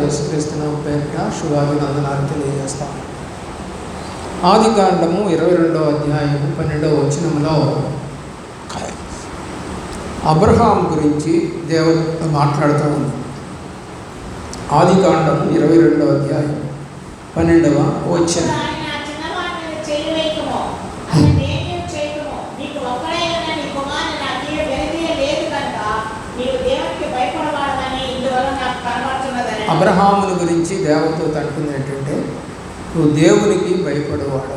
యేసుక్రీస్తు పేరిట శుభాభినందనాలు తెలియజేస్తాం. ఆదికాండము 22వ అధ్యాయము 12వ వచనములో అబ్రహాం గురించి దేవుడు మాట్లాడుతూ ఉంది. ఆదికాండము 22వ అధ్యాయం 12వ వచనం. అబ్రహాముని గురించి దేవదూత అంటుంది ఏంటంటే, నువ్వు దేవునికి భయపడేవాడు.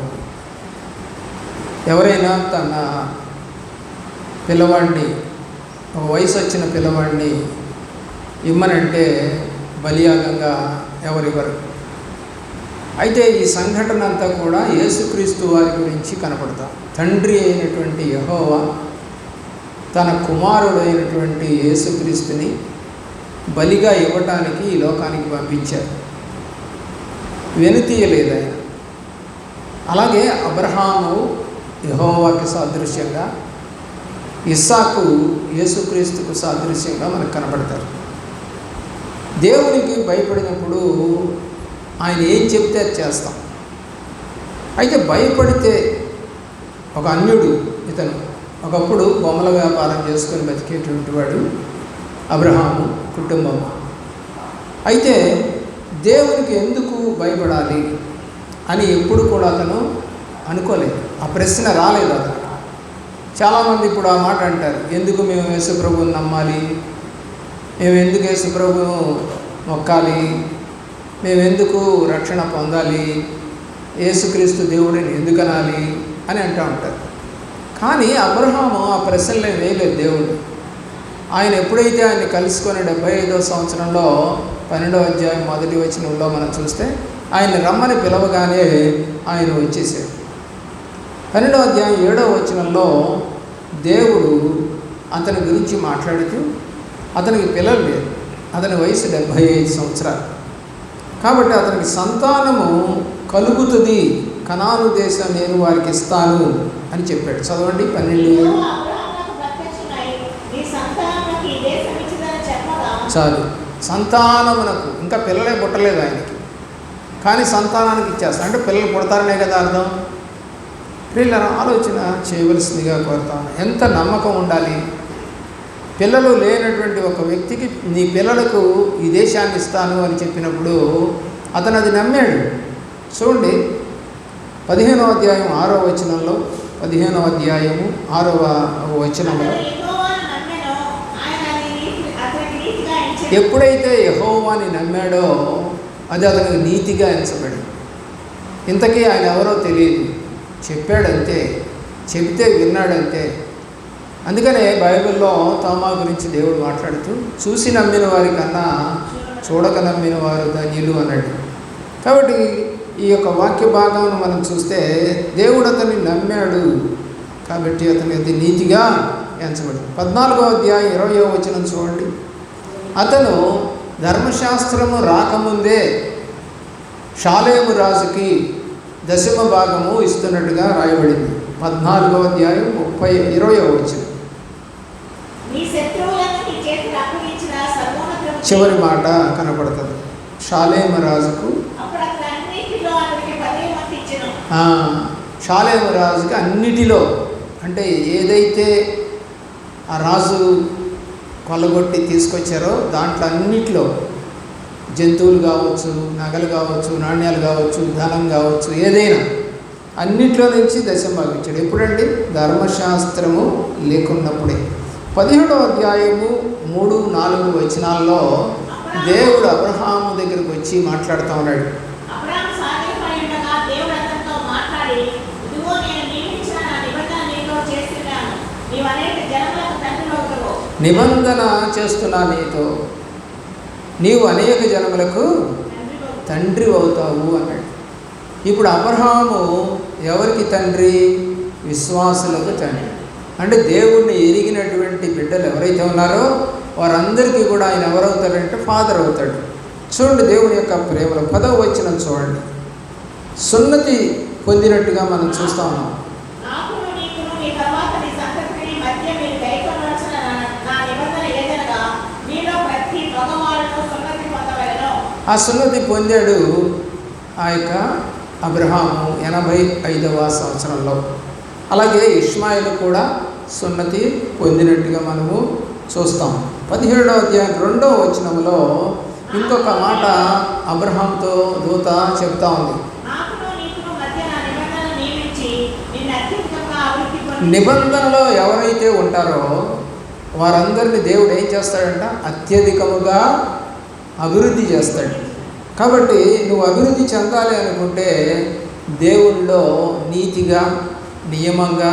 ఎవరైనా తన పిల్లవాడిని, ఒక వయసు వచ్చిన పిల్లవాడిని ఇమ్మనంటే బలియాగంగా ఎవరివ్వరు. అయితే ఈ సంఘటన అంతా కూడా యేసుక్రీస్తు వారి గురించి కనపడతాం. తండ్రి అయినటువంటి యెహోవా తన కుమారుడు అయినటువంటి యేసుక్రీస్తుని బలిగా ఇవ్వటానికి ఈ లోకానికి పంపించారు. వెనుతీయలేదు ఆయన. అలాగే అబ్రహాము యెహోవాకి సాదృశ్యంగా, ఇస్సాకు యేసుక్రీస్తుకు సాదృశ్యంగా మనకు కనబడతారు. దేవునికి భయపడినప్పుడు ఆయన ఏం చెప్తే అది చేస్తాం. అయితే భయపడితే ఒక అన్యుడు ఇతను ఒకప్పుడు బొమ్మల వ్యాపారం చేసుకొని బతికేటువంటి వాడు అబ్రహాము కుటుంబం. అయితే దేవునికి ఎందుకు భయపడాలి అని ఎప్పుడు కూడా అతను అనుకోలేదు. ఆ ప్రశ్న రాలేదు అతను. చాలామంది ఇప్పుడు ఆ మాట అంటారు, ఎందుకు మేము యేసుప్రభువుని నమ్మాలి, మేము ఎందుకు యేసుప్రభువును మొక్కాలి, మేము ఎందుకు రక్షణ పొందాలి, యేసుక్రీస్తు దేవుడిని ఎందుకు అనాలి అని అంటూ ఉంటారు. కానీ అబ్రహాము ఆ ప్రశ్నలు వేయలేదు దేవుడు. ఆయన ఎప్పుడైతే ఆయన్ని కలుసుకొని 75వ సంవత్సరంలో 12వ అధ్యాయం 1వ వచనంలో మనం చూస్తే ఆయన్ని రమ్మని పిలవగానే ఆయన వచ్చేసాడు. 12వ అధ్యాయం 7వ వచనంలో దేవుడు అతని గురించి మాట్లాడుతూ, అతనికి పిల్లలు లేరు, అతని వయసు 75 సంవత్సరాలు. కాబట్టి అతనికి సంతానము కలుగుతుంది, కనాను దేశం నేను వారికి ఇస్తాను అని చెప్పాడు. చదవండి 12:7. చాలు, సంతానమునకు, ఇంకా పిల్లలే పుట్టలేదు ఆయనకి, కానీ సంతానానికి ఇచ్చేస్తాను అంటే పిల్లలు పుడతారనే కదా అర్థం. పిల్లల ఆలోచన చేయవలసిందిగా కోరుతాను. ఎంత నమ్మకం ఉండాలి. పిల్లలు లేనటువంటి ఒక వ్యక్తికి నీ పిల్లలకు ఈ దేశాన్ని ఇస్తాను అని చెప్పినప్పుడు అతను అది నమ్మాడు. చూడండి 15వ అధ్యాయం 6వ వచనంలో, 15వ అధ్యాయము 6వ వచనంలో, ఎప్పుడైతే యెహోవాని నమ్మాడో అది అతనికి నీతిగా ఎంచబడింది. ఇంతకీ ఆయన ఎవరో తెలియదు, చెప్పాడంతే, చెబితే విన్నాడంతే. అందుకనే బైబిల్లో తోమా గురించి దేవుడు మాట్లాడుతూ, చూసి నమ్మిన వారి కన్నా చూడక నమ్మిన వారు ధన్యులు అన్నాడు. కాబట్టి ఈ యొక్క వాక్య భాగాన్ని మనం చూస్తే దేవుడు అతన్ని నమ్మాడు కాబట్టి అతని అది నీతిగా ఎంచబడింది. 14వ అధ్యాయం 20వ వచనం చూడండి. అతను ధర్మశాస్త్రము రాకముందే షాలేము రాజుకి 10వ భాగము ఇస్తున్నట్టుగా రాయబడింది. 14వ అధ్యాయం 20వ వచనం. చివరి మాట కనపడుతుంది. షాలేము రాజుకు, షాలేము రాజుకి అన్నిటిలో, అంటే ఏదైతే ఆ రాజు కొల్లగొట్టి తీసుకొచ్చారో దాంట్లో అన్నిటిలో, జంతువులు కావచ్చు, నగలు కావచ్చు, నాణ్యాలు కావచ్చు, ధనం కావచ్చు, ఏదైనా అన్నిట్లో నుంచి 10వ భాగం ఇచ్చాడు. ఎప్పుడండి? ధర్మశాస్త్రము లేకున్నప్పుడే. 17వ అధ్యాయము 3-4 వచనాల్లో దేవుడు అబ్రహాము దగ్గరికి వచ్చి మాట్లాడుతూ ఉన్నాడు. నిబంధన చేస్తున్నా నీతో, నీవు అనేక జనములకు తండ్రి అవుతావు అన్నాడు. ఇప్పుడు అబ్రహాము ఎవరికి తండ్రి? విశ్వాసులకు తండ్రి. అంటే దేవుణ్ణి ఎరిగినటువంటి బిడ్డలు ఎవరైతే ఉన్నారో వారందరికీ కూడా ఆయన ఎవరవుతాడంటే ఫాదర్ అవుతాడు. చూడండి దేవుని యొక్క ప్రేమలో 10వ వచనం చూడండి. సున్నతి పొందినట్టుగా మనం చూస్తా ఉన్నాం. ఆ సున్నతి పొందాడు ఆ యొక్క అబ్రహాము 85వ సంవత్సరంలో. అలాగే ఇష్మాయిలు కూడా సున్నతి పొందినట్టుగా మనము చూస్తాం. 17వ అధ్యాయం 2వ వచనంలో ఇంకొక మాట అబ్రహాంతో దూత చెప్తా ఉంది. నిబంధనలో ఎవరైతే ఉంటారో వారందరినీ దేవుడు ఏం చేస్తాడంట? అత్యధికముగా అభివృద్ధి చేస్తాడు. కాబట్టి నువ్వు అభివృద్ధి చెందాలి అనుకుంటే దేవుళ్ళో నీతిగా, నియమంగా,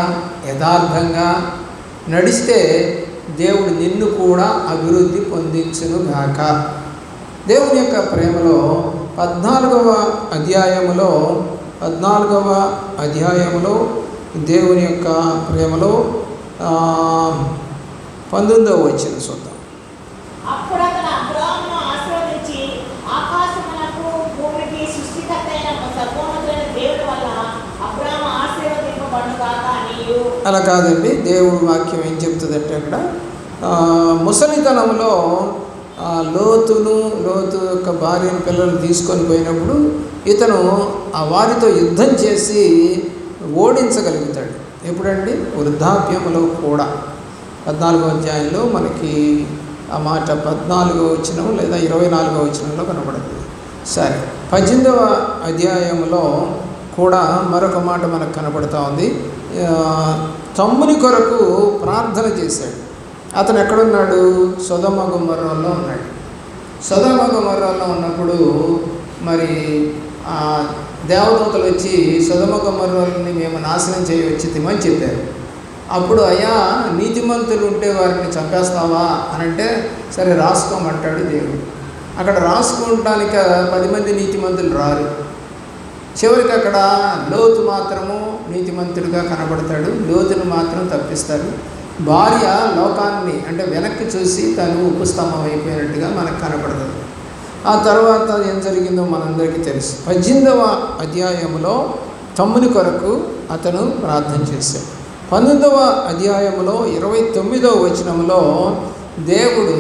యథార్థంగా నడిస్తే దేవుడు నిన్ను కూడా అభివృద్ధి పొందించును గాక. దేవుని యొక్క ప్రేమలో 14వ అధ్యాయములో దేవుని యొక్క ప్రేమలో 19వ వచనం చూద్దాం. అలా కాదండి, దేవుడు వాక్యం ఏం చెప్తుందంటే అక్కడ ముసలితనంలో లోతు యొక్క భార్యను పిల్లలు తీసుకొని పోయినప్పుడు ఇతను ఆ వారితో యుద్ధం చేసి ఓడించగలుగుతాడు. ఎప్పుడండి? వృద్ధాప్యంలో కూడా. 14వ అధ్యాయంలో మనకి ఆ మాట 14వ వచనం లేదా 24వ వచనంలో కనబడుతుంది. సరే, 18వ అధ్యాయంలో కూడా మరొక మాట మనకు కనబడుతూ ఉంది. తమ్ముని కొరకు ప్రార్థన చేశాడు. అతను ఎక్కడున్నాడు? సొదొమ గొమొర్రాలో ఉన్నాడు. సొదొమ గొమొర్రాలో ఉన్నప్పుడు మరి దేవదూతలు వచ్చి సొదొమ గొమొర్రాని మేము నాశనం చేయవచ్చిమని చెప్పారు. అప్పుడు అయ్యా నీతిమంతులు ఉంటే వారిని చంపేస్తావా అని అంటే సరే రాసుకోమంటాడు దేవుడు. అక్కడ రాసుకోవటానికి 10 మంది నీతిమంతులు రారు. చివరికి అక్కడ లోతు మాత్రము నీతిమంతుడిగా కనబడతాడు. లోతును మాత్రం తప్పిస్తారు. భార్య లోకాన్ని అంటే వెనక్కి చూసి తను ఉపస్తంభం అయిపోయినట్టుగా మనకు కనబడుతుంది. ఆ తర్వాత ఏం జరిగిందో మనందరికీ తెలుసు. 18వ అధ్యాయంలో తమ్ముని కొరకు అతను ప్రార్థన చేశాడు. 19వ అధ్యాయంలో 29వ వచనంలో దేవుడు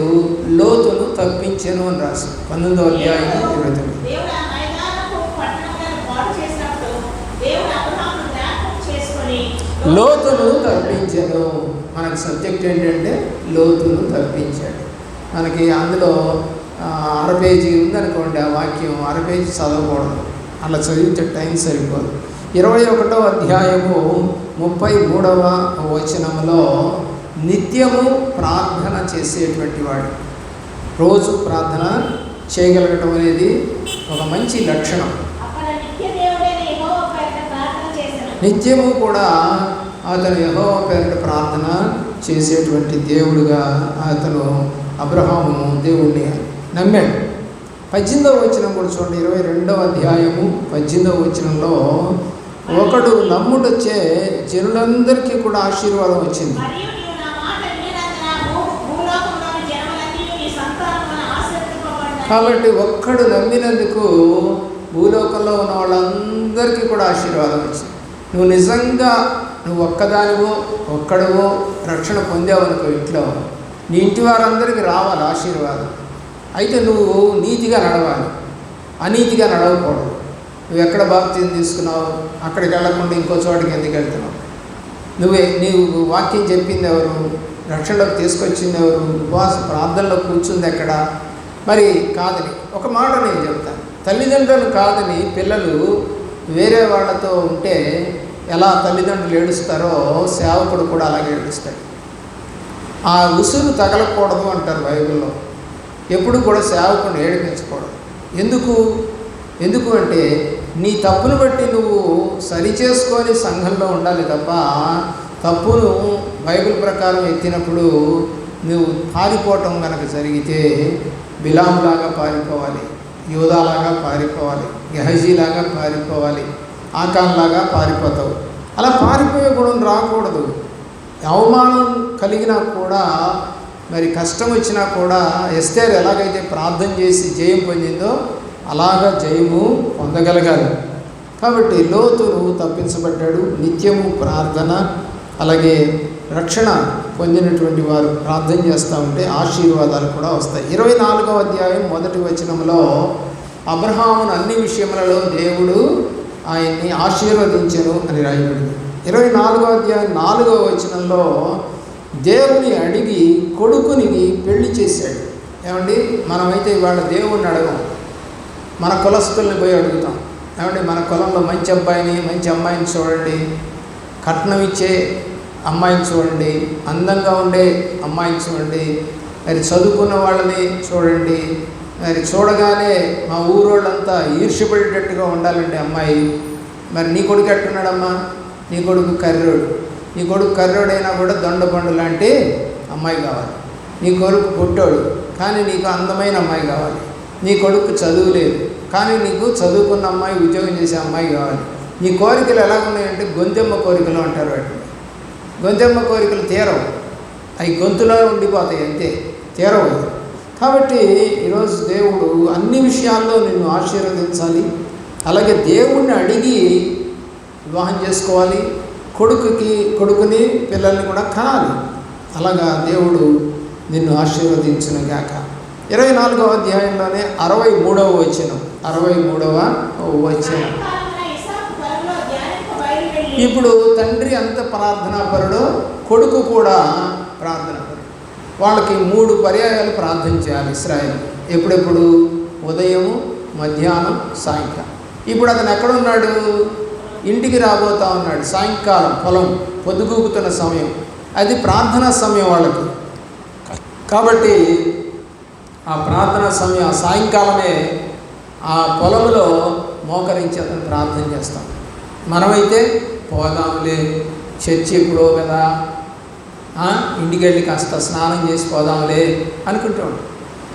లోతును తప్పించెను అని రాశాడు. 19వ అధ్యాయం 29. లోతును తప్పించాడు. మనకి సబ్జెక్ట్ ఏంటంటే లోతును తప్పించాడు. మనకి అందులో 6 పేజీ ఉందనుకోండి, ఆ వాక్యం 6 పేజీ చదవకూడదు, అలా చదివితే టైం సరిపోదు. 21వ అధ్యాయము 33వ వచనంలో నిత్యము ప్రార్థన చేసేటువంటి వాడు, రోజు ప్రార్థన చేయగలగటం అనేది ఒక మంచి లక్షణం. నిత్యము కూడా అతను యెహోవా పేరిట ప్రార్థన చేసేటువంటి దేవుడుగా అతను అబ్రహాము దేవుణ్ణి నమ్మాడు. 18వ వచనం కూడా చూడండి. 22వ అధ్యాయము 18వ వచనంలో ఒకడు నమ్ముటొచ్చే జనులందరికీ కూడా ఆశీర్వాదం వచ్చింది. కాబట్టి ఒక్కడు నమ్మినందుకు భూలోకంలో ఉన్న వాళ్ళందరికీ కూడా ఆశీర్వాదం వచ్చింది. నువ్వు నిజంగా ఒక్కడవో రక్షణ పొందావనుకో, ఇంట్లో నీ ఇంటి వారందరికీ రావాలి ఆశీర్వాదం. అయితే నువ్వు నీతిగా నడవాలి, అనీతిగా నడవకూడదు. నువ్వు ఎక్కడ బాప్తిజం తీసుకున్నావు, అక్కడికి వెళ్ళకుండా ఇంకో చోటికి ఎందుకు వెళ్తున్నావు? నీవు వాక్యం చెప్పింది ఎవరు? రక్షణలోకి తీసుకొచ్చింది ఎవరు? ఉపవాస ప్రార్థనలో కూర్చుంది ఎక్కడ? మరి కాదని ఒక మాట నేను చెప్తాను. తల్లిదండ్రులు కాదని పిల్లలు వేరే వాళ్ళతో ఉంటే ఎలా తల్లిదండ్రులు ఏడుస్తారో సేవకుడు కూడా అలాగే ఏడుస్తాడు. ఆ ఉసురు తగలకూడదు అంటారు బైబిల్లో. ఎప్పుడు కూడా సేవకుడిని ఏడిపించకూడదు. ఎందుకు అంటే నీ తప్పును బట్టి నువ్వు సరిచేసుకొని సంఘంలో ఉండాలి తప్ప, తప్పును బైబిల్ ప్రకారం ఎత్తినప్పుడు నువ్వు పారిపోవటం కనుక జరిగితే బిలాంలాగా పారిపోవాలి, యోధాలాగా పారిపోవాలి, గెహజీలాగా పారిపోవాలి, ఆకాన్లాగా పారిపోతావు. అలా పారిపోయే గుణం రాకూడదు. అవమానం కలిగినా కూడా, మరి కష్టం వచ్చినా కూడా ఎస్తేర్ ఎలాగైతే ప్రార్థన చేసి జయం పొందిందో అలాగా జయము పొందగలగాలి. కాబట్టి లోతును తప్పించబడ్డాడు. నిత్యము ప్రార్థన, అలాగే రక్షణ పొందినటువంటి వారు ప్రార్థన చేస్తూ ఉంటే ఆశీర్వాదాలు కూడా వస్తాయి. 24వ అధ్యాయం 1వ వచనంలో అబ్రహామును అన్ని విషయములలో దేవుడు ఆయన్ని ఆశీర్వదించెను అని రాయబడింది. 24వ అధ్యాయం 4వ వచనంలో దేవుని అడిగి కొడుకునికి పెళ్లి చేశాడు. ఏమండి, మనమైతే ఇవాళ దేవుణ్ణి అడగం, మన కులస్తుల్ని పోయి అడుగుతాం. ఏమండి, మన కులంలో మంచి అబ్బాయిని మంచి అమ్మాయిని చూడండి, కట్నం ఇచ్చే అమ్మాయిని చూడండి, అందంగా ఉండే అమ్మాయిని చూడండి, మరి చదువుకున్న వాళ్ళని చూడండి, మరి చూడగానే మా ఊరోళ్ళంతా ఈర్ష్యపడేటట్టుగా ఉండాలండి అమ్మాయి. మరి నీ కొడుకు ఎట్టున్నాడమ్మా? నీ కొడుకు కర్రోడు. నీ కొడుకు కర్రోడైనా కూడా దొండపండు లాంటి అమ్మాయి కావాలి. నీ కొడుకు పుట్టోడు కానీ నీకు అందమైన అమ్మాయి కావాలి. నీ కొడుకు చదువు లేదు కానీ నీకు చదువుకున్న అమ్మాయి, ఉద్యోగం చేసే అమ్మాయి కావాలి. నీ కోరికలు ఎలా ఉన్నాయంటే గొంతెమ్మ కోరికలు అంటారు వాటిని. గొంతెమ్మ కోరికలు తీరవు, అవి గొంతులో ఉండిపోతాయి అంతే, తీరవు. కాబట్టి ఈరోజు దేవుడు అన్ని విషయాల్లో నిన్ను ఆశీర్వదించాలి. అలాగే దేవుణ్ణి అడిగి వివాహం చేసుకోవాలి. కొడుకుని పిల్లల్ని కూడా కనాలి. అలాగా దేవుడు నిన్ను ఆశీర్వదించును గాక. 24వ అధ్యాయంలోనే 63వ వచనం. ఇప్పుడు తండ్రి అంత ప్రార్థనాపరుడు, కొడుకు కూడా ప్రార్థనాపరుడు. వాళ్ళకి 3 పర్యాయాలు ప్రార్థన చేయాలి ఇశ్రాయేలు. ఎప్పుడెప్పుడు? ఉదయము, మధ్యాహ్నం, సాయంకాలం. ఇప్పుడు అతను ఎక్కడున్నాడు? ఇంటికి రాబోతా ఉన్నాడు. సాయంకాలం పొలం పొద్దుగూకుతున్న సమయం, అది ప్రార్థనా సమయం వాళ్ళకి. కాబట్టి ఆ ప్రార్థనా సమయం సాయంకాలమే ఆ పొలంలో మోకరించి అతను ప్రార్థన చేస్తాం. మనమైతే పోదాంలే, చర్చి ఎప్పుడో కదా, ఇంటికి వెళ్ళి కాస్త స్నానం చేసి పోదాంలే అనుకుంటాం.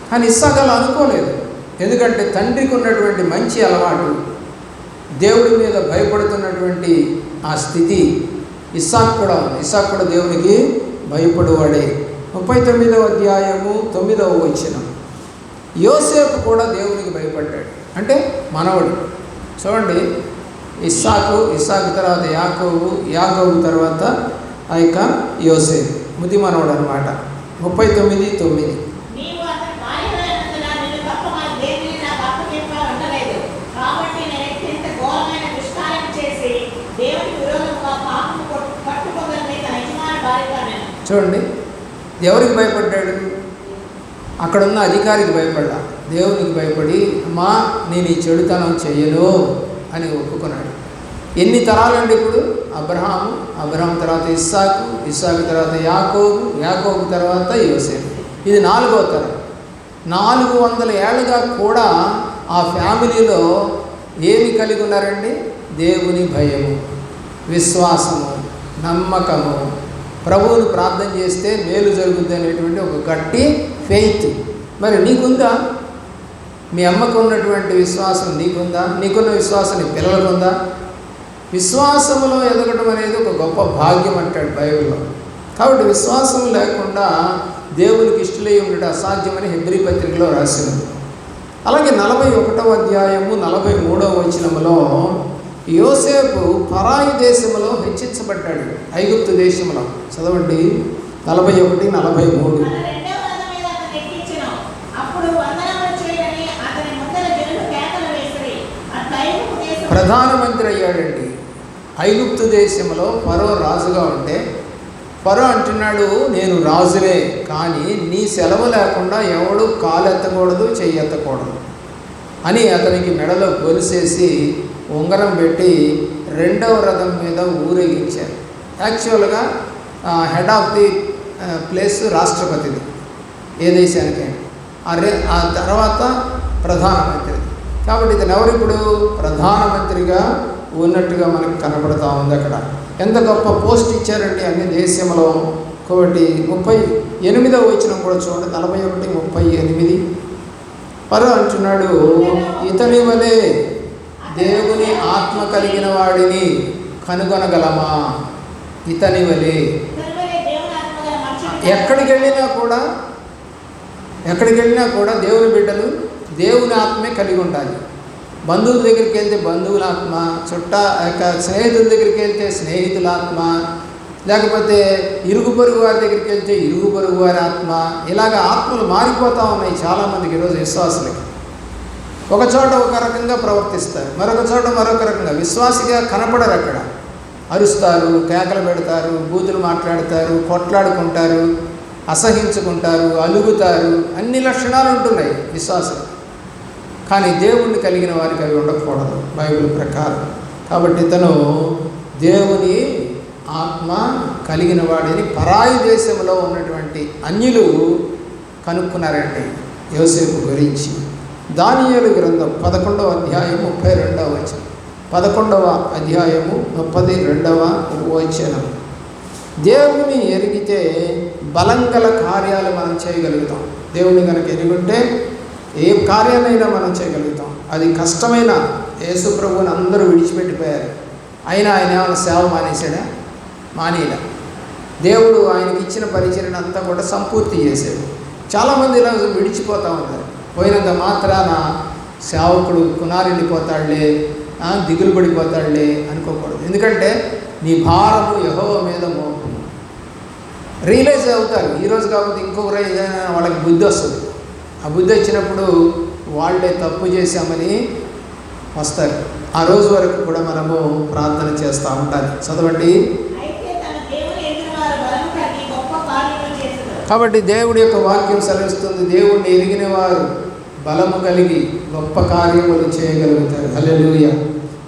కానీ ఇస్సాకు అలా అనుకోలేదు. ఎందుకంటే తండ్రికి ఉన్నటువంటి మంచి అలవాటు, దేవుడి మీద భయపడుతున్నటువంటి ఆ స్థితి ఇస్సాకు కూడా దేవునికి భయపడువాడే. 39వ అధ్యాయము 9వ వచనం. యోసేపు కూడా దేవునికి భయపడ్డాడు. అంటే మనవడు. చూడండి, ఇస్సాకు తర్వాత యాకోబు తర్వాత ఆ యొక్క యోసేపు ముది మనవడు అనమాట. 39:9. చూడండి, ఎవరికి భయపడ్డాడు? అక్కడున్న అధికారికి భయపడ్డా, దేవునికి భయపడి అమ్మా నేను ఈ చెడుతనం చెయ్యను అని ఒప్పుకున్నాడు. ఎన్ని తరాలండి ఇప్పుడు? అబ్రహాం తర్వాత ఇస్సాకు తర్వాత యాకోబు తర్వాత యోసేపు. ఇది 4వ తరం. 400 ఏళ్ళుగా కూడా ఆ ఫ్యామిలీలో ఏమి కలిగి ఉన్నారండి? దేవుని భయము, విశ్వాసము, నమ్మకము, ప్రభువుని ప్రార్థన చేస్తే మేలు జరుగుతుంది అనేటువంటి ఒక గట్టి ఫెయిత్. మరి నీకుందా? మీ అమ్మకు ఉన్నటువంటి విశ్వాసం నీకుందా? నీకున్న విశ్వాసం నీ పిల్లలకు ఉందా? విశ్వాసములో ఎదగడం అనేది ఒక గొప్ప భాగ్యం అంటాడు బైబిల్లో. కాబట్టి విశ్వాసం లేకుండా దేవునికి ఇష్టలై ఉండడం అసాధ్యమని హెబ్రీ పత్రికలో రాసినది. అలాగే 41వ అధ్యాయము 43వ వచనములో యోసేపు పరాయి దేశంలో హెచ్చించబడ్డాడు, ఐగుప్తు దేశంలో. చదవండి 41-43. ప్రధానమంత్రి అయ్యాడండి. ఐగుప్తు దేశంలో ఫరో రాజుగా ఉంటే ఫరో అంటున్నాడు, నేను రాజులే కానీ నీ సెలవు లేకుండా ఎవడు కాలెత్తకూడదు, చెయ్యెత్తకూడదు అని అతనికి మెడలో గొలుసేసి ఉంగరం పెట్టి 2వ రథం మీద ఊరేగించారు. యాక్చువల్గా హెడ్ ఆఫ్ ది ప్లేస్ రాష్ట్రపతిది ఏ దేశానికైనా, ఆ తర్వాత ప్రధానమంత్రి. కాబట్టి ఇతను ఎవరు? ఇప్పుడు ప్రధానమంత్రిగా ఉన్నట్టుగా మనకు కనబడుతూ ఉంది. అక్కడ ఎంత గొప్ప పోస్ట్ ఇచ్చారండి అన్ని దేశంలో. కాబట్టి 38వ వచనం కూడా చూడండి, 41:38. ఫరో అంటున్నాడు, ఇతని వలె దేవుని ఆత్మ కలిగిన వాడిని కనుగొనగలమా? ఇతని వలె. ఎక్కడికి వెళ్ళినా కూడా దేవుని బిడ్డలు దేవుని ఆత్మే కలిగి ఉండాలి. బంధువుల దగ్గరికి వెళ్తే బంధువుల ఆత్మ, స్నేహితుల దగ్గరికి వెళ్తే స్నేహితుల ఆత్మ, లేకపోతే ఇరుగు పొరుగు వారి దగ్గరికి వెళ్తే ఇరుగు పొరుగు వారి ఆత్మ. ఇలాగ ఆత్మలు మారిపోతూ ఉన్నాయి చాలామందికి ఈరోజు విశ్వాసులకి. ఒక చోట ఒక రకంగా ప్రవర్తిస్తారు, మరొక చోట మరొక రకంగా. విశ్వాసిగా కనపడరు. అక్కడ అరుస్తారు, కేకలు పెడతారు, బూతులు మాట్లాడతారు, కొట్లాడుకుంటారు, అసహించుకుంటారు, అలుగుతారు. అన్ని లక్షణాలు ఉంటున్నాయి విశ్వాసం. కానీ దేవుణ్ణి కలిగిన వారికి అవి ఉండకూడదు బైబిల్ ప్రకారం. కాబట్టి ఇతను దేవుని ఆత్మ కలిగిన వాడిని పరాయి దేశంలో ఉన్నటువంటి అన్యులు కనుక్కున్నారండి యోసేపు గురించి. దానియేలు గ్రంథం 11వ అధ్యాయము 32వ వచనం. 11వ అధ్యాయము 32వ వచనం. దేవుని ఎరిగితే బలంగల కార్యాలు మనం చేయగలుగుతాం. దేవుని కనుక ఎరుగుంటే ఏ కార్యాలైనా మనం చేయగలుగుతాం. అది కష్టమైన. యేసు ప్రభువుని అందరూ విడిచిపెట్టిపోయారు, అయినా ఆయన ఏమైనా సేవ మానేశాడా? మానేలా. దేవుడు ఆయనకి ఇచ్చిన పరిచర్యను అంతా కూడా సంపూర్తి చేశాడు. చాలామంది ఇలా విడిచిపోతూ ఉన్నారు. పోయినంత మాత్రాన సేవకుడు కునారెళ్ళిపోతాడులే, దిగులు పడిపోతాడులే అనుకోకూడదు. ఎందుకంటే నీ భారము యెహోవా మీద మోపుము. రియలైజ్ అవుతారు. ఈరోజు కాకపోతే ఇంకొకరు ఏదైనా వాళ్ళకి బుద్ధి వస్తుంది. ఆ బుద్ధి వచ్చినప్పుడు వాళ్ళే తప్పు చేశామని వస్తారు. ఆ రోజు వరకు కూడా మనము ప్రార్థన చేస్తూ ఉండాలి. చదవండి. కాబట్టి దేవుడి యొక్క వాక్యం సెలవిస్తుంది, దేవుణ్ణి ఎరిగిన వారు బలము కలిగి గొప్ప కార్యములు చేయగలుగుతారు. హల్లెలూయా.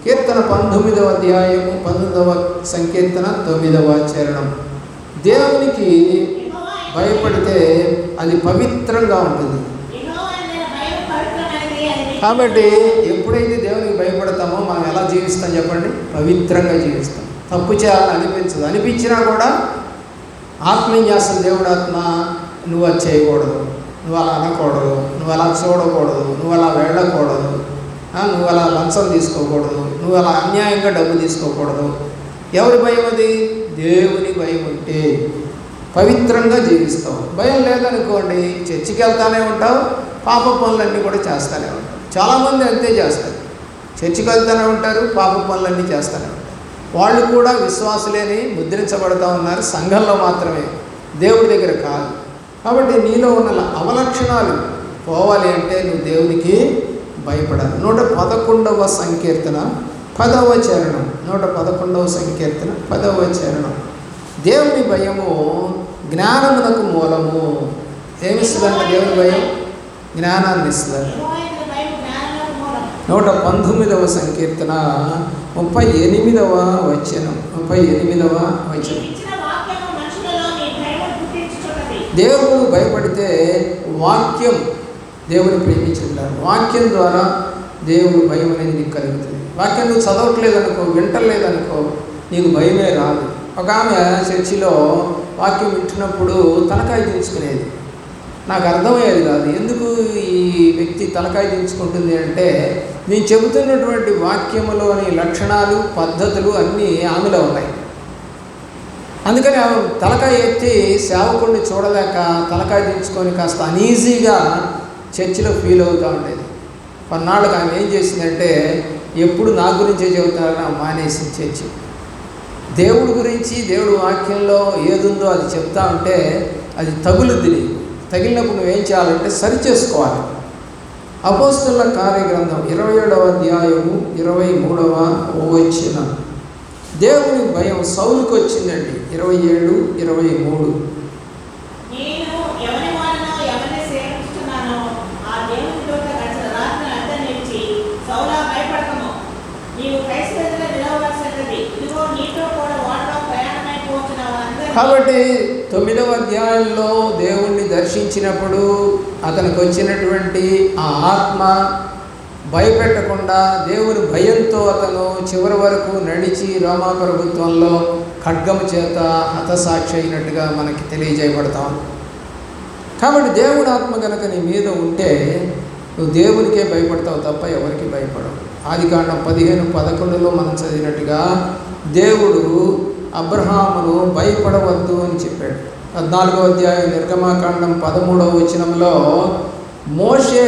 కీర్తన 19వ అధ్యాయము 19వ సంకీర్తన 9వ చరణం. దేవునికి భయపడితే అది పవిత్రంగా ఉంటుంది. కాబట్టి ఎప్పుడైతే దేవునికి భయపడతామో మనం ఎలా జీవిస్తాం చెప్పండి? పవిత్రంగా జీవిస్తాం. తప్పు చేయాలని అనిపించదు. అనిపించినా కూడా ఆత్మ ఏం చేస్తుంది? దేవుడు ఆత్మ, నువ్వు అది చేయకూడదు, నువ్వు అలా అనకూడదు, నువ్వు అలా చూడకూడదు, నువ్వు అలా వెళ్ళకూడదు, నువ్వు అలా లంచం తీసుకోకూడదు, నువ్వు అలా అన్యాయంగా డబ్బు తీసుకోకూడదు. ఎవరి భయం అది? దేవుని భయం ఉంటే పవిత్రంగా జీవిస్తావు. భయం లేదనుకోండి, చర్చికి వెళ్తానే ఉంటావు, పాప పనులన్నీ కూడా చేస్తూనే ఉంటావు. చాలామంది అంతే చేస్తారు. చర్చికి వెళ్తూనే ఉంటారు, పాప పనులన్నీ చేస్తూనే ఉంటారు. వాళ్ళు కూడా విశ్వాసులేని ముద్రించబడుతూ ఉన్నారు, సంఘంలో మాత్రమే, దేవుడి దగ్గర కాదు. కాబట్టి నీలో ఉన్న అవలక్షణాలు పోవాలి అంటే నువ్వు దేవునికి భయపడాలి. 111వ సంకీర్తన 10వ చరణం. 111వ సంకీర్తన 10వ చరణం. దేవుని భయము జ్ఞానమునకు మూలము. ఏమిస్తుందంట దేవుని భయం? జ్ఞానాన్ని ఇస్తుందంట. 119వ సంకీర్తన 38వ వచనం. 38వ వచనం. దేవుడు భయపడితే వాక్యం దేవుని ప్రేమించుంటారు. వాక్యం ద్వారా దేవుడు భయం అనేది నీకు కలుగుతుంది. వాక్యం నువ్వు చదవట్లేదనుకో, వింటలేదనుకో, నీకు భయమే రాదు. ఒక ఆమె చర్చిలో వాక్యం వింటున్నప్పుడు తలకాయ దించుకునేది. నాకు అర్థమయ్యేది కాదు, ఎందుకు ఈ వ్యక్తి తలకాయ దించుకుంటుంది అంటే, నేను చెబుతున్నటువంటి వాక్యములోని లక్షణాలు, పద్ధతులు అన్నీ ఆమెలో ఉన్నాయి. అందుకని ఆమె తలకాయ ఎత్తి సేవకుడిని చూడలేక తలకాయ దించుకొని కాస్త అనీజీగా చర్చిలో ఫీల్ అవుతూ ఉండేది. కొన్నాళ్ళకి ఆమె ఏం చేసిందంటే, ఎప్పుడు నా గురించే చెబుతారని ఆమె మానేసింది చర్చి. దేవుడి గురించి, దేవుడి వాక్యంలో ఏదుందో అది చెప్తా ఉంటే అది తగులుద్ది నీకు. తగిలినప్పుడు నువ్వేం చేయాలంటే సరి చేసుకోవాలి. అపోస్తలుల కార్యగ్రంథం 27వ అధ్యాయము 23వ వచనం. దేవుని భయం సౌలుకు వచ్చిందండి. 27, 23. కాబట్టి 9వ అధ్యాయంలో దేవుణ్ణి దర్శించినప్పుడు అతనికి వచ్చినటువంటి ఆ ఆత్మ భయపెట్టకుండా దేవుని భయంతో అతను చివరి వరకు నడిచి రోమా ప్రభుత్వంలో ఖడ్గము చేత హతసాక్షి అయినట్టుగా మనకి తెలియజేయబడతాం. కాబట్టి దేవుడి ఆత్మ కనుక నీ మీద ఉంటే నువ్వు దేవునికే భయపడతావు తప్ప ఎవరికి భయపడవు. ఆదికాండం 15:11లో మనం చదివినట్టుగా దేవుడు అబ్రహామును భయపడవద్దు అని చెప్పాడు. 14వ అధ్యాయం నిర్గమాకాండం 13వ వచనంలో మోషే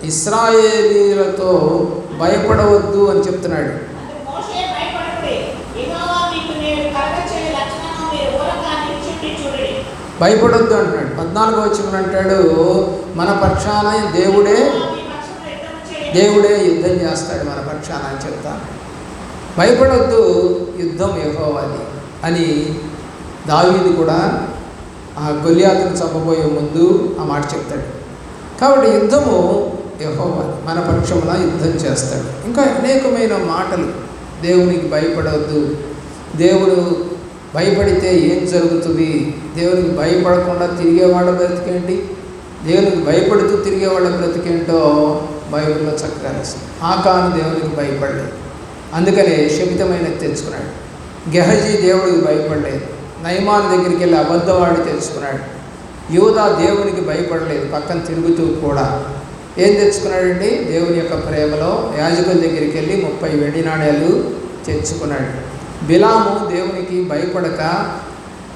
ఇశ్రాయేలీయులతో భయపడవద్దు అని చెప్తున్నాడు. భయపడొద్దు అంటున్నాడు. 14వ వచనం అంటాడు, మన పక్షాన దేవుడే దేవుడే యుద్ధం చేస్తాడు మన పక్షాన అని చెప్తాను. భయపడొద్దు, యుద్ధం యెహోవాది అని దావీదు కూడా ఆ గొలియాతును చంపబోయే ముందు ఆ మాట చెప్తాడు. కాబట్టి యుద్ధము యెహోవాది, మన పక్షమున యుద్ధం చేస్తాడు. ఇంకా అనేకమైన మాటలు, దేవునికి భయపడవద్దు, దేవుడు భయపడితే ఏం జరుగుతుంది, దేవునికి భయపడకుండా తిరిగేవాళ్ళ బ్రతికేంటి, దేవునికి భయపడుతూ తిరిగేవాళ్ళ బ్రతికేంటో బైబిల్లో చక్కగా రాసింది. ఆకాను దేవునికి భయపడలేదు, అందుకనే శపితమైన తెచ్చుకున్నాడు. గెహజీ దేవుడికి భయపడలేదు, నయమాన్ దగ్గరికి వెళ్ళి అబద్ధవాడి తెచ్చుకున్నాడు. యూదా దేవునికి భయపడలేదు, పక్కన తిరుగుతూ కూడా ఏం తెచ్చుకున్నాడండి, దేవుని యొక్క ప్రేమలో యాజకుల దగ్గరికి వెళ్ళి 30 వెండి నాణేలు తెచ్చుకున్నాడు. బిలాము దేవునికి భయపడక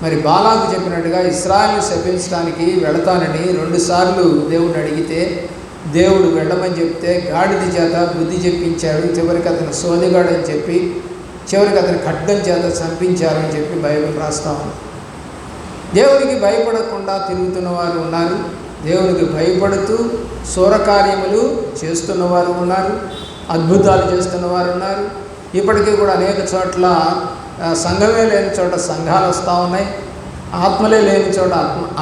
మరి బాలాకు చెప్పినట్టుగా ఇశ్రాయేలుని శపించడానికి వెళతానని 2 సార్లు దేవుడిని అడిగితే దేవుడు వెళ్ళమని చెప్తే గాడిద చేత బుద్ధి చెప్పించాడు. చివరికి అతను సోదిగాడని చెప్పి చివరికి అతను ఖడ్గం చేత చంపించారని చెప్పి బైబిల్ రాస్తా ఉంది. దేవునికి భయపడకుండా తిరుగుతున్న వారు ఉన్నారు, దేవునికి భయపడుతూ శూరకార్యములు చేస్తున్నవారు ఉన్నారు, అద్భుతాలు చేస్తున్నవారు ఉన్నారు. ఇప్పటికీ కూడా అనేక చోట్ల సంఘమే లేని చోట సంఘాలు వస్తూ ఉన్నాయి, ఆత్మలే లేని చోట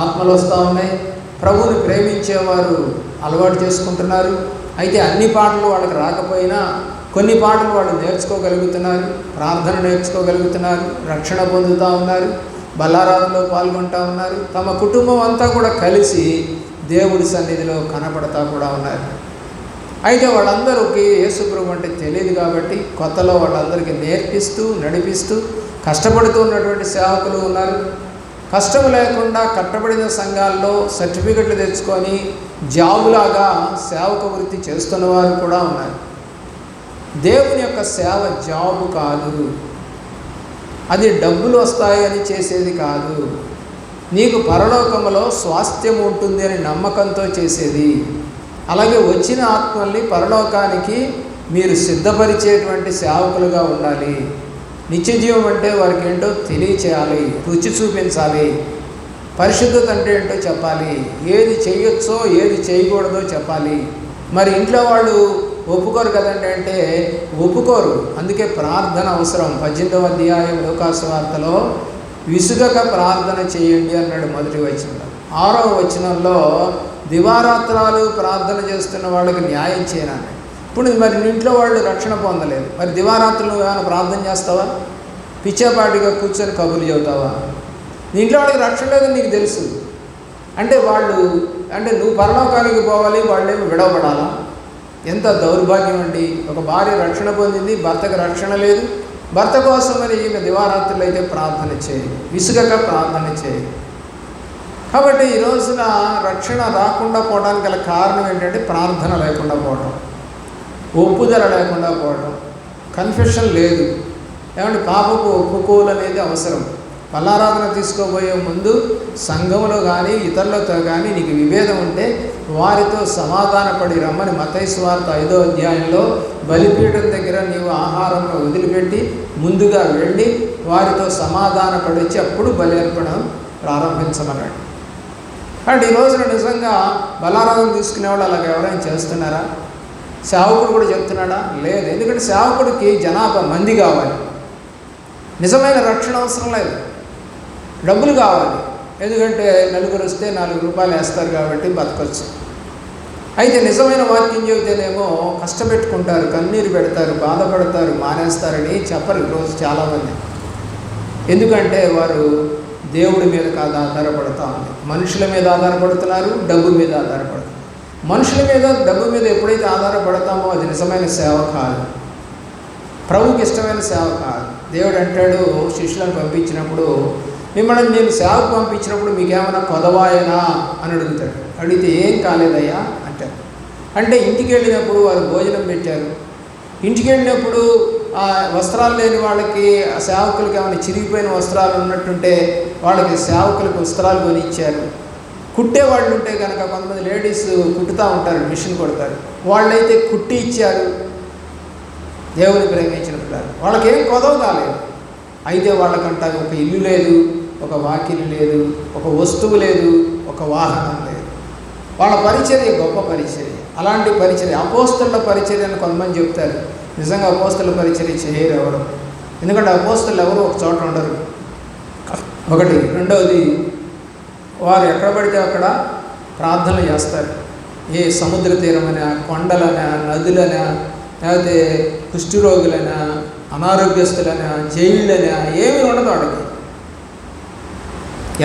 ఆత్మలు వస్తూ ఉన్నాయి. ప్రభువుని ప్రేమించేవారు అలవాటు చేసుకుంటున్నారు. అయితే అన్ని పాటలు వాళ్ళకి రాకపోయినా కొన్ని పాటలు వాళ్ళు నేర్చుకోగలుగుతున్నారు, ప్రార్థన నేర్చుకోగలుగుతున్నారు, రక్షణ పొందుతూ ఉన్నారు, బల్లారాధనలో పాల్గొంటూ ఉన్నారు. తమ కుటుంబం అంతా కూడా కలిసి దేవుడి సన్నిధిలో కనపడతా కూడా ఉన్నారు. అయితే వాళ్ళందరికీ యేసు ప్రభు అంటే తెలియదు కాబట్టి కొత్తలో వాళ్ళందరికీ నేర్పిస్తూ నడిపిస్తూ కష్టపడుతూ ఉన్నటువంటి సేవకులు ఉన్నారు. కష్టం లేకుండా కట్టబడిన సంఘాల్లో సర్టిఫికెట్లు తెచ్చుకొని జాబులాగా సేవక వృత్తి చేస్తున్న వారు కూడా ఉన్నారు. దేవుని యొక్క సేవ జాబు కాదు, అది డబ్బులు వస్తాయని చేసేది కాదు, నీకు పరలోకములో స్వాస్థ్యం ఉంటుంది అని నమ్మకంతో చేసేది. అలాగే వచ్చిన ఆత్మల్ని పరలోకానికి మీరు సిద్ధపరిచేటువంటి సేవకులుగా ఉండాలి. నిత్యజీవం అంటే వారికి ఏంటో తెలియచేయాలి, రుచి చూపించాలి, పరిశుద్ధత అంటే ఏంటో చెప్పాలి, ఏది చేయొచ్చో ఏది చేయకూడదో చెప్పాలి. మరి ఇంట్లో వాళ్ళు ఒప్పుకోరు కదండి అంటే ఒప్పుకోరు, అందుకే ప్రార్థన అవసరం. 18వ అధ్యాయం లూకాసు వార్తలో విసుగక ప్రార్థన చేయండి అన్నాడు మొదటి వచనంలో. 6వ వచనంలో దివారాత్రాలు ప్రార్థన చేస్తున్న వాళ్ళకి న్యాయం చేయనన్నాడు. ఇప్పుడు మరి ఇంట్లో వాళ్ళు రక్షణ పొందలేదు, మరి దివారాత్రులు ఏమైనా ప్రార్థన చేస్తావా, పిచ్చేపాటిగా కూర్చొని కబుర్లు చెబుతావా? నీ ఇంట్లో వాళ్ళకి రక్షణ లేదని నీకు తెలుసు అంటే వాళ్ళు అంటే నువ్వు పరలోకానికి పోవాలి, వాళ్ళేమి విడవబడాలా? ఎంత దౌర్భాగ్యం అండి. ఒక భార్య రక్షణ పొందింది, భర్తకు రక్షణ లేదు, భర్త కోసమని ఈమె దివారాత్రులు అయితే ప్రార్థన చేయి, విసుగక ప్రార్థన చేయి. కాబట్టి ఈ రోజున రక్షణ రాకుండా పోవడానికి గల కారణం ఏంటంటే ప్రార్థన లేకుండా పోవడం, ఒప్పుదల లేకుండా పోవడం, కన్ఫెషన్ లేదు. ఏమంటే పాపకు ఒప్పుకోవాలనేది అవసరం. బల్లారాధన తీసుకోబోయే ముందు సంఘంలో కానీ ఇతరులతో కానీ నీకు విభేదం ఉంటే వారితో సమాధానపడి రమ్మని మత్తయి సువార్త 5వ అధ్యాయంలో బలిపీఠం దగ్గర నీవు ఆహారంను వదిలిపెట్టి ముందుగా వెళ్ళి వారితో సమాధానపడి వచ్చి అప్పుడు బలి అర్పణం ప్రారంభించమన్నాడు. అంటే ఈ రోజున నిజంగా బల్లారాధన తీసుకునేవాళ్ళు అలాగ ఎవరైనా చేస్తున్నారా? సేవకుడు కూడా చెప్తున్నాడా? లేదు. ఎందుకంటే సేవకుడికి జనాభా మంది కావాలి, నిజమైన రక్షణ అవసరం లేదు, డబ్బులు కావాలి. ఎందుకంటే నలుగురు వస్తే 4 రూపాయలు వేస్తారు కాబట్టి బతకొచ్చు. అయితే నిజమైన వాక్యం చెబితేనేమో కష్టపెట్టుకుంటారు, కన్నీరు పెడతారు, బాధపడతారు, మానేస్తారని చెప్పరు ఈరోజు చాలామంది. ఎందుకంటే వారు దేవుడి మీద కాదు ఆధారపడుతూ ఉంది, మనుషుల మీద ఆధారపడుతున్నారు, డబ్బు మీద ఆధారపడుతున్నారు. మనుషుల మీద డబ్బు మీద ఎప్పుడైతే ఆధారపడతామో అది నిజమైన సేవ కాదు, ప్రభుకి ఇష్టమైన సేవ కాదు. దేవుడు అంటాడు శిష్యులను పంపించినప్పుడు, మిమ్మల్ని నేను సేవకు పంపించినప్పుడు మీకేమైనా కొదవాయనా అని అడుగుతాడు. అడిగితే ఏం కాలేదయ్యా అంటారు. అంటే ఇంటికి వెళ్ళినప్పుడు వారు భోజనం పెట్టారు, ఇంటికి వెళ్ళినప్పుడు వస్త్రాలు లేని వాళ్ళకి సేవకులకి ఏమైనా చిరిగిపోయిన వస్త్రాలు ఉన్నట్టుంటే వాళ్ళకి సేవకులకు వస్త్రాలు కొని ఇచ్చారు. కుట్టేవాళ్ళు ఉంటే కనుక కొంతమంది లేడీస్ కుట్టుతూ ఉంటారు, మిషన్ కొడతారు, వాళ్ళైతే కుట్టి ఇచ్చారు. దేవుని ప్రేమించిన పిల్లలు వాళ్ళకి ఏం కొదవ కాలేదు. అయితే వాళ్ళకంట ఒక ఇల్లు లేదు, ఒక వాకిలి లేదు, ఒక వస్తువు లేదు, ఒక వాహనం లేదు. వాళ్ళ పరిచర్య గొప్ప పరిచర్య. అలాంటి పరిచర్య, అపోస్తలుల పరిచర్య అని కొంతమంది చెప్తారు. నిజంగా అపోస్తలుల పరిచర్య చేయరు ఎవరు, ఎందుకంటే అపోస్తలు ఎవరు ఒక చోట ఉండరు. ఒకటి. రెండవది, వారు ఎక్కడ పడితే అక్కడ ప్రార్థనలు చేస్తారు. ఏ సముద్ర తీరమైనా, కొండలైనా, నదులైనా, లేకపోతే కుష్ఠరోగులైనా, అనారోగ్యస్తులైనా, జైళ్ళైనా ఏమీ ఉండదు వాడికి.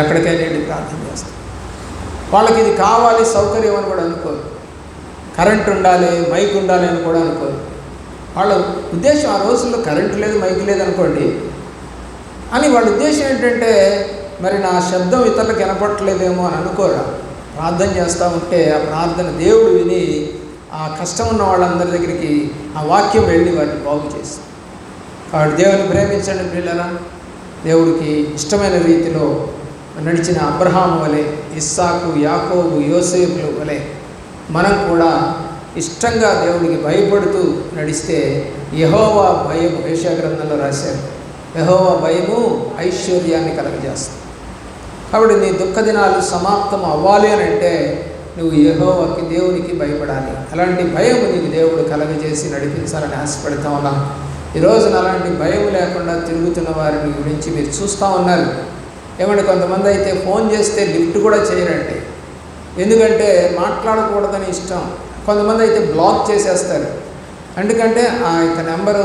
ఎక్కడికైనా వెళ్ళి ప్రార్థన చేస్తారు. వాళ్ళకి ఇది కావాలి, సౌకర్యం అని కూడా అనుకోరు. కరెంట్ ఉండాలి, మైక్ ఉండాలి అని కూడా అనుకోరు. వాళ్ళ ఉద్దేశం ఆ రోజుల్లో కరెంటు లేదు, మైక్ లేదు అనుకోండి అని వాళ్ళ ఉద్దేశం ఏంటంటే, మరి నా శబ్దం ఇతరులకు వినపట్టలేదేమో అని అనుకోరా. ప్రార్థన చేస్తూ ఉంటే ఆ ప్రార్థన దేవుడు విని ఆ కష్టం ఉన్న వాళ్ళందరి దగ్గరికి ఆ వాక్యం వెళ్ళి వాటిని బాగు చేస్తాం. కాబట్టి దేవుని ప్రేమించండి ప్రియులారా. దేవుడికి ఇష్టమైన రీతిలో నడిచిన అబ్రహాము వలె, ఇస్సాకు, యాకోబు, యోసేపుల వలె మనం కూడా ఇష్టంగా దేవుడికి భయపడుతూ నడిస్తే యెహోవా భయం, యెషయా గ్రంథంలో రాశారు, యెహోవా భయము ఐశ్వర్యాన్ని కలుగజేస్తుంది. కాబట్టి నీ దుఃఖ దినాలు సమాప్తం అవ్వాలి అని అంటే నువ్వు యెహోవాకి, దేవునికి భయపడాలి. అలాంటి భయం నీకు దేవుడు కలుగజేసి నడిపించాలని ఆశపడుతూ ఉన్నాను. ఈరోజున అలాంటి భయం లేకుండా తిరుగుతున్న వారిని గురించి మీరు చూస్తూ ఉన్నారు. ఏమంటే కొంతమంది అయితే ఫోన్ చేస్తే లిఫ్ట్ కూడా చేయరండి, ఎందుకంటే మాట్లాడకూడదని ఇష్టం. కొంతమంది అయితే బ్లాక్ చేసేస్తారు, ఎందుకంటే ఆ యొక్క నెంబరు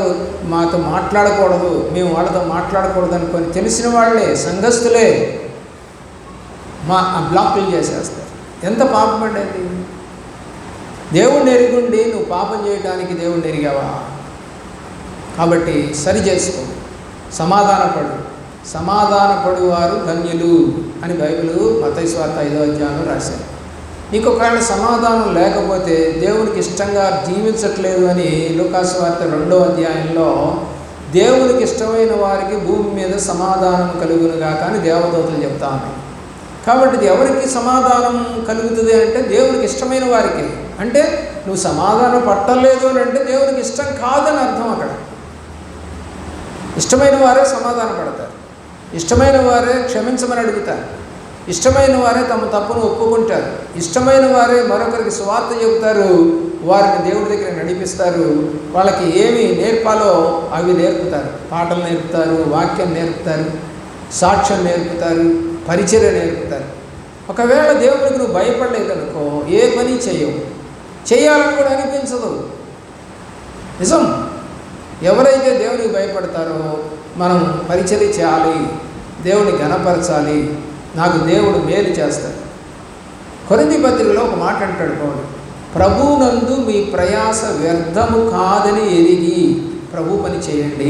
మాతో మాట్లాడకూడదు, మేము వాళ్ళతో మాట్లాడకూడదు అనుకొని తెలిసిన వాళ్ళే, సంఘస్థులే బ్లాక్లు చేసేస్తారు. ఎంత పాపం అండి అది. దేవుణ్ణి ఎరుగుండి నువ్వు పాపం చేయడానికి దేవుణ్ణి ఎరిగావా? కాబట్టి సరి చేసుకో, సమాధానపడు వారు ధన్యులు అని బైబిల్ మత్తయి సువార్త 5వ అధ్యాయంలో రాశారు. నీకు ఒకవేళ సమాధానం లేకపోతే దేవునికి ఇష్టంగా జీవించట్లేదు అని లూకా సువార్త 2వ అధ్యాయంలో దేవునికి ఇష్టమైన వారికి భూమి మీద సమాధానం కలుగునుగా కానీ దేవదూతలు చెప్తా ఉన్నాయి. కాబట్టి ఇది ఎవరికి సమాధానం కలుగుతుంది అంటే దేవునికి ఇష్టమైన వారికి. అంటే నువ్వు సమాధానం పట్టలేదు అని అంటే దేవునికి ఇష్టం కాదని అర్థం. అక్కడ ఇష్టమైన వారే సమాధాన పడతారు, ఇష్టమైన వారే క్షమించమని అడుగుతారు, ఇష్టమైన వారే తమ తప్పును ఒప్పుకుంటారు, ఇష్టమైన వారే మరొకరికి సువార్త చెబుతారు, వారిని దేవుడి దగ్గర నడిపిస్తారు. వాళ్ళకి ఏమి నేర్పాలో అవి నేర్పుతారు. పాటలు నేర్పుతారు, వాక్యం నేర్పుతారు, సాక్ష్యం నేర్పుతారు, పరిచర్య నేర్పుతారు. ఒకవేళ దేవుడికి నువ్వు భయపడలేదనుకో ఏ పని చేయాలని కూడా అనిపించదు. నిజం. ఎవరైతే దేవునికి భయపడతారో మనం పరిచర్య చేయాలి, దేవుని ఘనపరచాలి, నాకు దేవుడు మేలు చేస్తాడు. కొరింథీ పత్రికలో ఒక మాట అంటాడు పౌలు, ప్రభువునందు మీ ప్రయాస వ్యర్థము కాదని ఎరిగి ప్రభు పని చేయండి.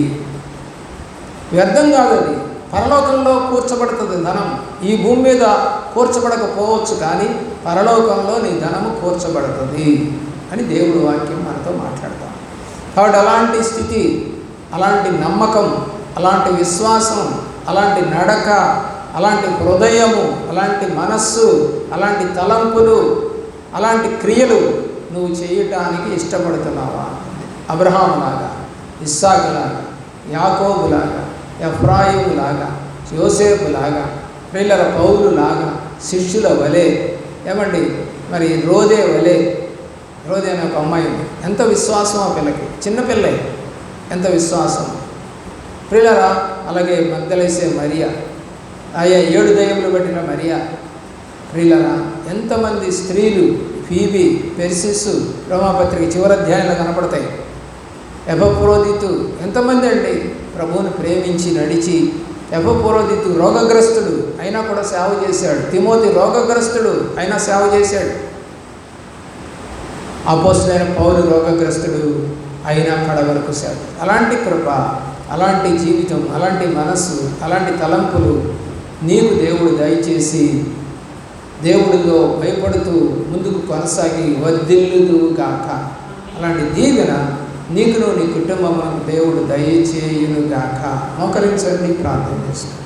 వ్యర్థం కాదని, పరలోకంలో కూర్చబడుతుంది ధనం. ఈ భూమి మీద కూర్చబడకపోవచ్చు, కానీ పరలోకంలో నీ ధనము కూర్చబడుతుంది అని దేవుడు వాక్యం మనతో మాట్లాడతాం. కాబట్టి అలాంటి స్థితి, అలాంటి నమ్మకం, అలాంటి విశ్వాసం, అలాంటి నడక, అలాంటి హృదయము, అలాంటి మనస్సు, అలాంటి తలంపులు, అలాంటి క్రియలు నువ్వు చేయటానికి ఇష్టపడుతున్నావా? అబ్రహాములాగా, ఇస్సాకులాగా, యాకోబులాగా, ఎఫ్రాయిములాగా, యోసేపులాగా, పిల్లల పౌలులాగా, శిష్యుల వలె, ఏమండి మరి రోదే వలె. రోదే అనే ఒక అమ్మాయి ఉంది, ఎంత విశ్వాసం ఆ పిల్లకి, చిన్న పిల్లే, ఎంత విశ్వాసం పిల్లరా. అలాగే మగ్దలేసే మరియా, ఆయా 7 దయ్యములు పట్టిన మరియా. ప్రియులరా, ఎంతమంది స్త్రీలు, ఫీబీ, పెర్సిస్సు రోమాపత్రిక చివరి అధ్యాయంలో కనపడతాయి. ఎపఫ్రోదితు, ఎంతమంది అండి ప్రభువుని ప్రేమించి నడిచి. ఎపఫ్రోదితు రోగగ్రస్తుడు అయినా కూడా సేవ చేశాడు. తిమోతి రోగగ్రస్తుడు అయినా సేవ చేశాడు. అపోస్తలుడైన పౌలు రోగగ్రస్తుడు అయినా కడ వరకు సేవ. అలాంటి కృప, అలాంటి జీవితం, అలాంటి మనస్సు, అలాంటి తలంపులు నీకు దేవుడు దయచేసి దేవుడిలో భయపడుతూ ముందుకు కొనసాగి వర్ధిల్లుదుగాక. అలాంటి దీవెన నీకును నీ కుటుంబమునకు దేవుడు దయచేయునుగాక. మోకరించండి, ప్రార్థన చేస్తాను.